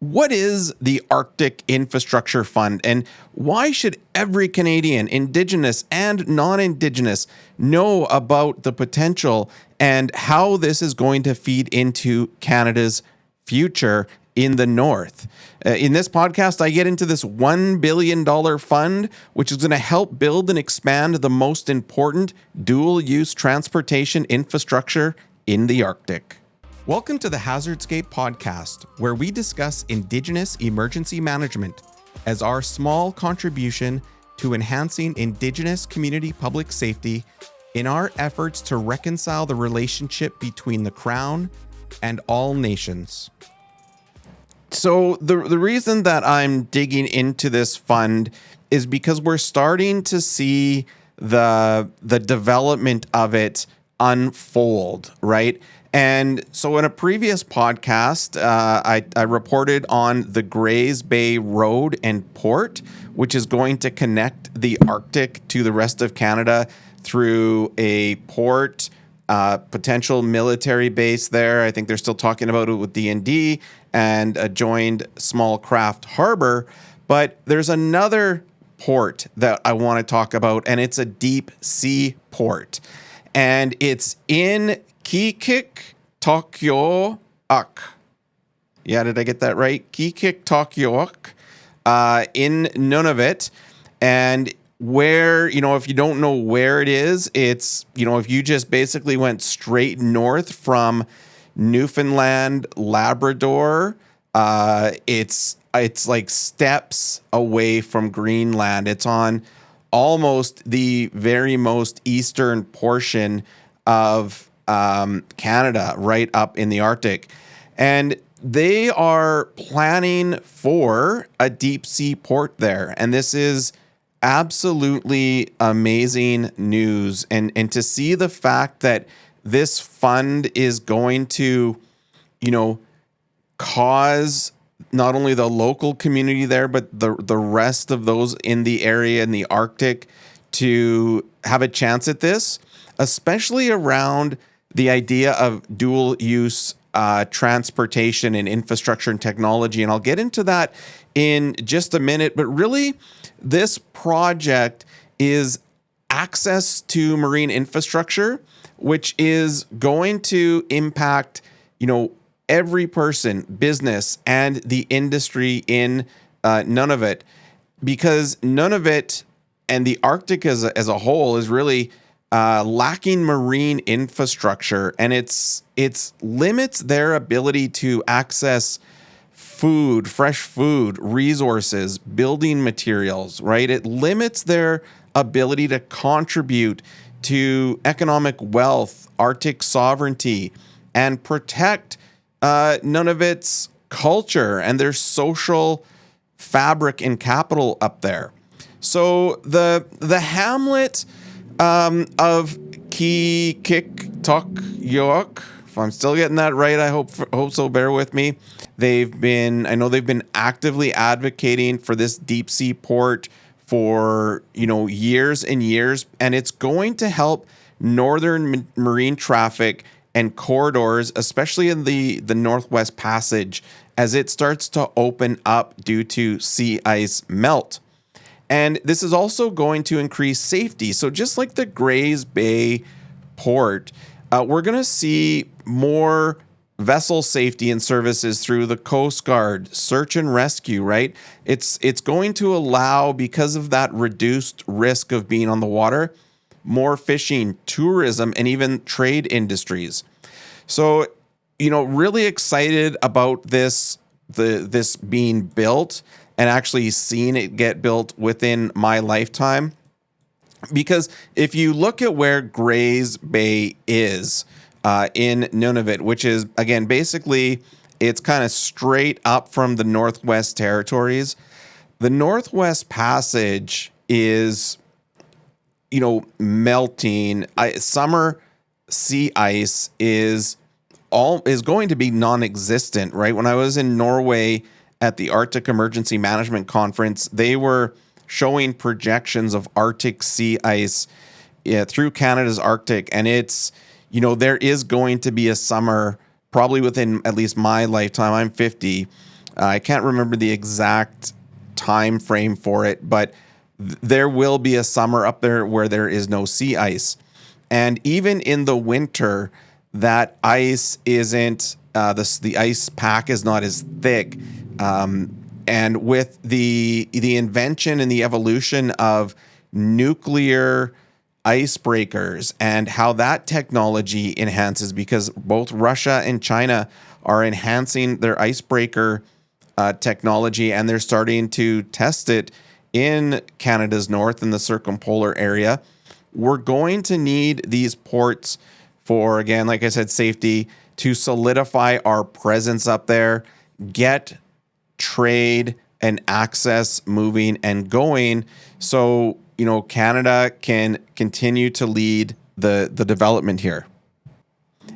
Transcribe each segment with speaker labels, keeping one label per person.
Speaker 1: What is the Arctic Infrastructure Fund, and why should every Canadian, Indigenous and non-Indigenous, know about the potential and how this is going to feed into Canada's future in the North? In this podcast, I get into this $1 billion fund, which is going to help build and expand the most important dual-use transportation infrastructure in the Arctic. Welcome to the Hazardscape podcast, where we discuss Indigenous emergency management as our small contribution to enhancing Indigenous community public safety in our efforts to reconcile the relationship between the Crown and all nations. So the reason that I'm digging into this fund is because we're starting to see the development of it unfold, right? And so in a previous podcast, I reported on the Grays Bay Road and Port, which is going to connect the Arctic to the rest of Canada through a port, potential military base there. I think they're still talking about it with D&D, and a joined small craft harbor. But there's another port that I want to talk about, and it's a deep sea port. And it's in Qikiqtarjuaq. Yeah, did I get that right? Qikiqtarjuaq in Nunavut. And where, if you don't know where it is, it's, if you just basically went straight north from Newfoundland, Labrador, it's like steps away from Greenland. It's on almost the very most eastern portion of Canada, right up in the Arctic. And they are planning for a deep sea port there. And this is absolutely amazing news. And to see the fact that this fund is going to, cause not only the local community there, but the rest of those in the area in the Arctic to have a chance at this, especially around the idea of dual use transportation and infrastructure and technology. And I'll get into that in just a minute. But really, this project is access to marine infrastructure, which is going to impact, every person, business, and the industry in Nunavut, because Nunavut and the Arctic as a whole is really lacking marine infrastructure, and it's limits their ability to access food, fresh food, resources, building materials, right? It limits their ability to contribute to economic wealth, Arctic sovereignty, and protect Nunavut's culture and their social fabric and capital up there. So the hamlet of Qikiqtarjuaq, if I'm still getting that right, I hope so, bear with me. I know they've been actively advocating for this deep sea port for, years and years, and it's going to help northern marine traffic and corridors, especially in the Northwest Passage, as it starts to open up due to sea ice melt. And this is also going to increase safety. So just like the Grays Bay Port, we're going to see more vessel safety and services through the Coast Guard, search and rescue, right? It's going to allow, because of that reduced risk of being on the water, more fishing, tourism, and even trade industries. So, really excited about this being built and actually seeing it get built within my lifetime. Because if you look at where Grays Bay is in Nunavut, which is, again, basically, it's kind of straight up from the Northwest Territories, the Northwest Passage is, melting. Summer sea ice is going to be non-existent, right? When I was in Norway at the Arctic Emergency Management Conference, they were showing projections of Arctic sea ice through Canada's Arctic, and it's, there is going to be a summer, probably within at least my lifetime, I'm 50, I can't remember the exact time frame for it, but there will be a summer up there where there is no sea ice. And even in the winter, that ice isn't, the ice pack is not as thick. And with the invention and the evolution of nuclear icebreakers and how that technology enhances, because both Russia and China are enhancing their icebreaker technology, and they're starting to test it in Canada's north in the circumpolar area. We're going to need these ports for, again, like I said, safety, to solidify our presence up there, get trade and access moving and going, so Canada can continue to lead the development here.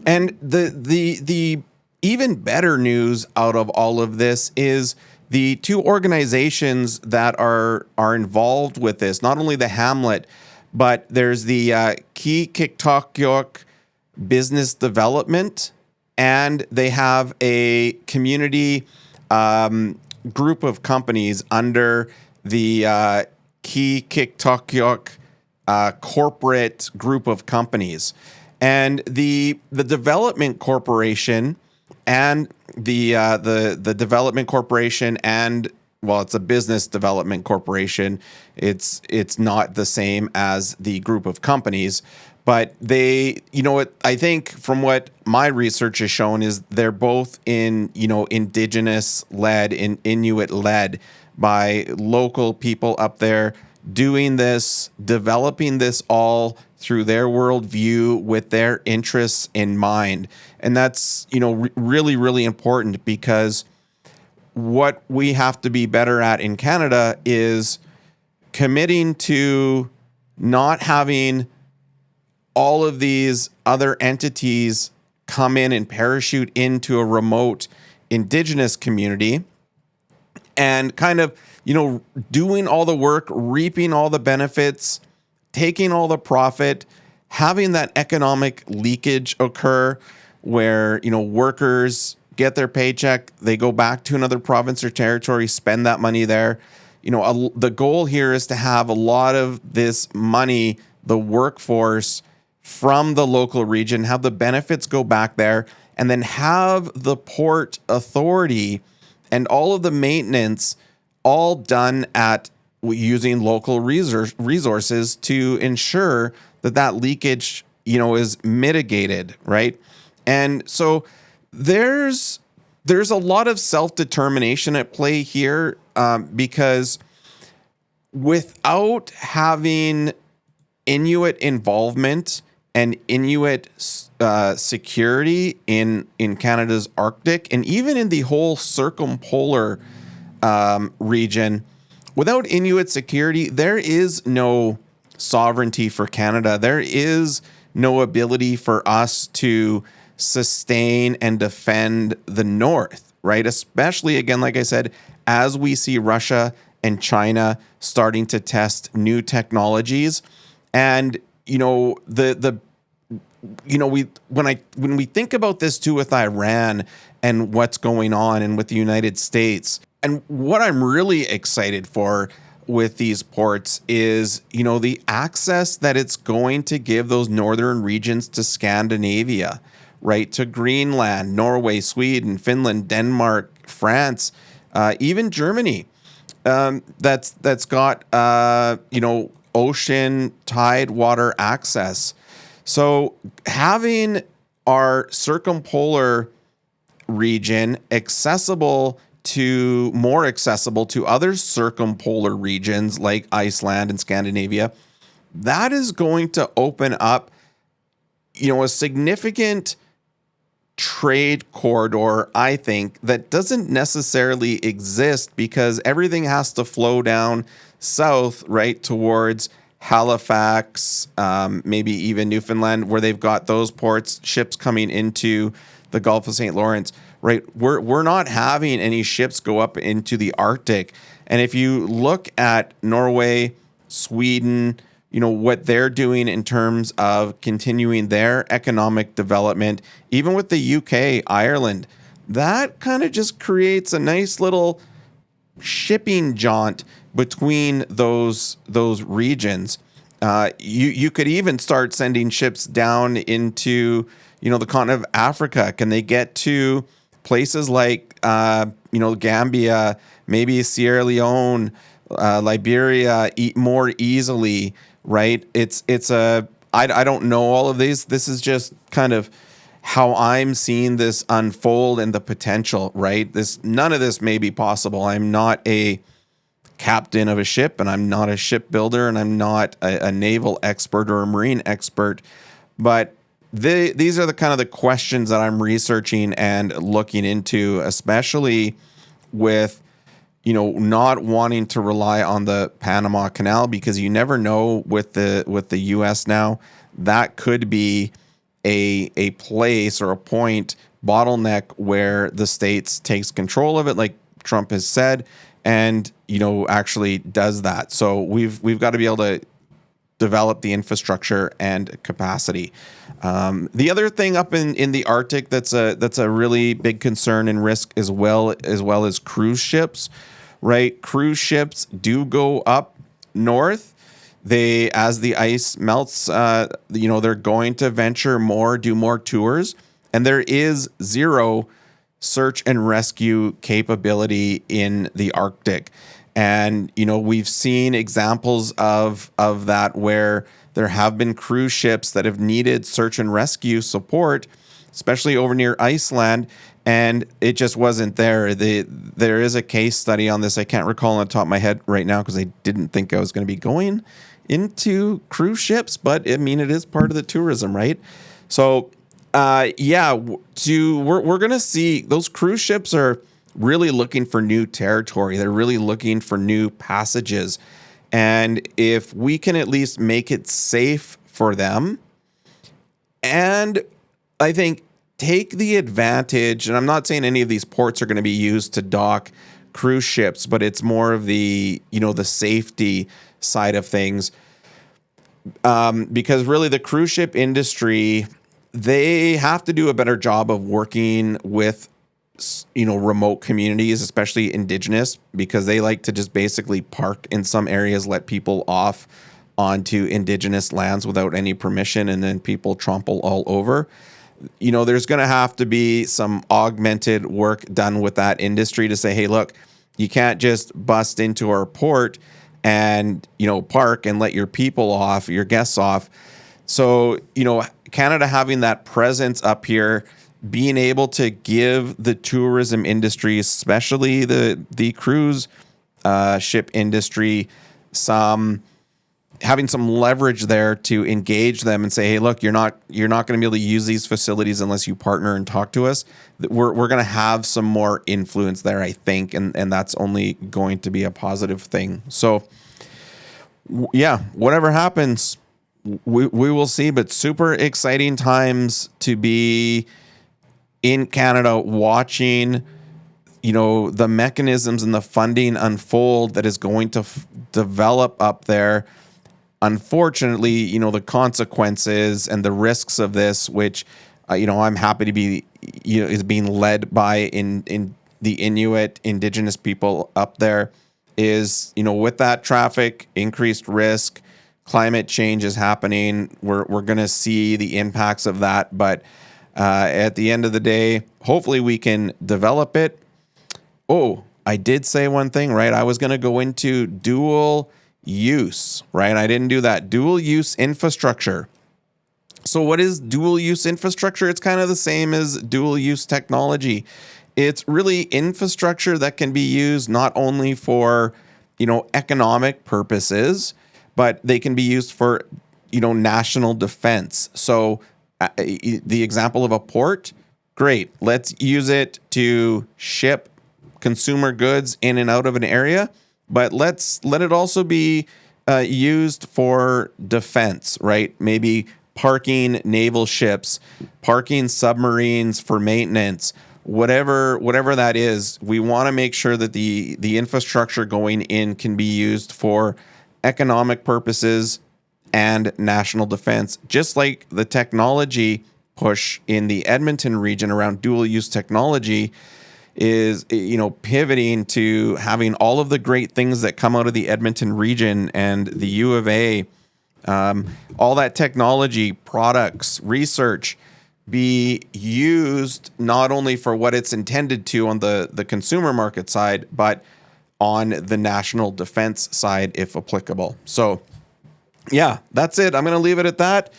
Speaker 1: And the even better news out of all of this is the two organizations that are involved with this. Not only the Hamlet, but there's the Qikiqtarjuaq Business Development, and they have a community group of companies under the Qikiqtarjuaq corporate group of companies. And the development corporation and the development corporation, and well, it's a business development corporation. It's not the same as the group of companies, but they, I think from what my research has shown is they're both indigenous led, Inuit led, by local people up there, doing this, developing this all through their worldview with their interests in mind. And that's, really, really important, because what we have to be better at in Canada is committing to not having all of these other entities come in and parachute into a remote indigenous community and kind of, doing all the work, reaping all the benefits, taking all the profit, having that economic leakage occur where, workers get their paycheck, they go back to another province or territory, spend that money there. The goal here is to have a lot of this money, the workforce from the local region, have the benefits go back there, and then have the port authority and all of the maintenance all done at using local resources to ensure that leakage, is mitigated, right? And so there's a lot of self-determination at play here, because without having Inuit involvement and Inuit security in Canada's Arctic, and even in the whole circumpolar region, without Inuit security, there is no sovereignty for Canada. There is no ability for us to sustain and defend the North, right? Especially, again, like I said, as we see Russia and China starting to test new technologies. And, when we think about this too with Iran and what's going on, and with the United States, and what I'm really excited for with these ports is, the access that it's going to give those northern regions to Scandinavia, right? To Greenland, Norway, Sweden, Finland, Denmark, France, even Germany. That's got, ocean tidewater access. So having our circumpolar region more accessible to other circumpolar regions like Iceland and Scandinavia, that is going to open up, a significant trade corridor, I think, that doesn't necessarily exist, because everything has to flow down south, right, towards Halifax, maybe even Newfoundland, where they've got those ports, ships coming into the Gulf of St. Lawrence, right? We're not having any ships go up into the Arctic. And if you look at Norway, Sweden, what they're doing in terms of continuing their economic development, even with the UK, Ireland, that kind of just creates a nice little shipping jaunt between those regions. You could even start sending ships down into the continent of Africa. Can they get to places like Gambia, maybe Sierra Leone, Liberia more easily? Right? I don't know all of these. This is just kind of how I'm seeing this unfold and the potential. Right? None of this may be possible. I'm not a captain of a ship, and I'm not a shipbuilder, and I'm not a naval expert or a marine expert, but these are the kind of the questions that I'm researching and looking into, especially with not wanting to rely on the Panama Canal, because you never know with the US now, that could be a place or a point bottleneck where the States takes control of it, like Trump has said, and actually does that. So we've got to be able to develop the infrastructure and capacity. The other thing up in the Arctic that's a really big concern and risk as well as cruise ships, right? Cruise ships do go up north. As the ice melts, they're going to venture more, do more tours, and there is zero search and rescue capability in the Arctic. And, we've seen examples of that where there have been cruise ships that have needed search and rescue support, especially over near Iceland, and it just wasn't there. There is a case study on this. I can't recall on the top of my head right now because I didn't think I was going to be going into cruise ships, but I mean, it is part of the tourism, right? So, we're going to see those cruise ships are really looking for new territory. They're really looking for new passages. And if we can at least make it safe for them, and I think take the advantage, and I'm not saying any of these ports are going to be used to dock cruise ships, but it's more of the safety side of things. Because really the cruise ship industry, they have to do a better job of working with remote communities, especially indigenous, because they like to just basically park in some areas, let people off onto indigenous lands without any permission, and then people trample all over. There's going to have to be some augmented work done with that industry to say, hey, look, you can't just bust into our port and park and let your people off, your guests off. So Canada having that presence up here, being able to give the tourism industry, especially the cruise ship industry, having some leverage there to engage them and say, hey, look, you're not going to be able to use these facilities unless you partner and talk to us. We're going to have some more influence there, I think, and that's only going to be a positive thing. So, yeah, whatever happens, we will see. But super exciting times to be in Canada, watching the mechanisms and the funding unfold that is going to develop up there. Unfortunately, the consequences and the risks of this, which I'm happy to be is being led by in the Inuit indigenous people up there, is with that traffic, increased risk, climate change is happening. We're going to see the impacts of that, but at the end of the day, hopefully we can develop it. Oh, I did say one thing, right? I was going to go into dual use, right? I didn't do that. Dual use infrastructure. So what is dual use infrastructure? It's kind of the same as dual use technology. It's really infrastructure that can be used not only for, economic purposes, but they can be used for, national defense. So the example of a port, great. Let's use it to ship consumer goods in and out of an area, but let it also be used for defense, right? Maybe parking naval ships, parking submarines for maintenance, whatever that is. We want to make sure that the infrastructure going in can be used for economic purposes and national defense, just like the technology push in the Edmonton region around dual use technology is, pivoting to having all of the great things that come out of the Edmonton region and the U of A, all that technology, products, research be used not only for what it's intended to on the consumer market side, but on the national defense side, if applicable. So yeah, that's it. I'm going to leave it at that.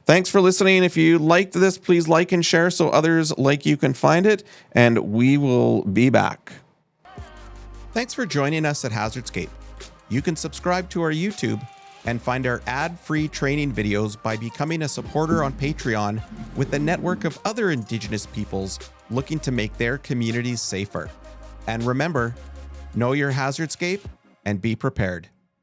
Speaker 1: Thanks for listening. If you liked this, please like and share so others like you can find it, and we will be back. Thanks for joining us at Hazardscape. You can subscribe to our YouTube and find our ad-free training videos by becoming a supporter on Patreon with a network of other Indigenous peoples looking to make their communities safer. And remember, know your hazardscape and be prepared.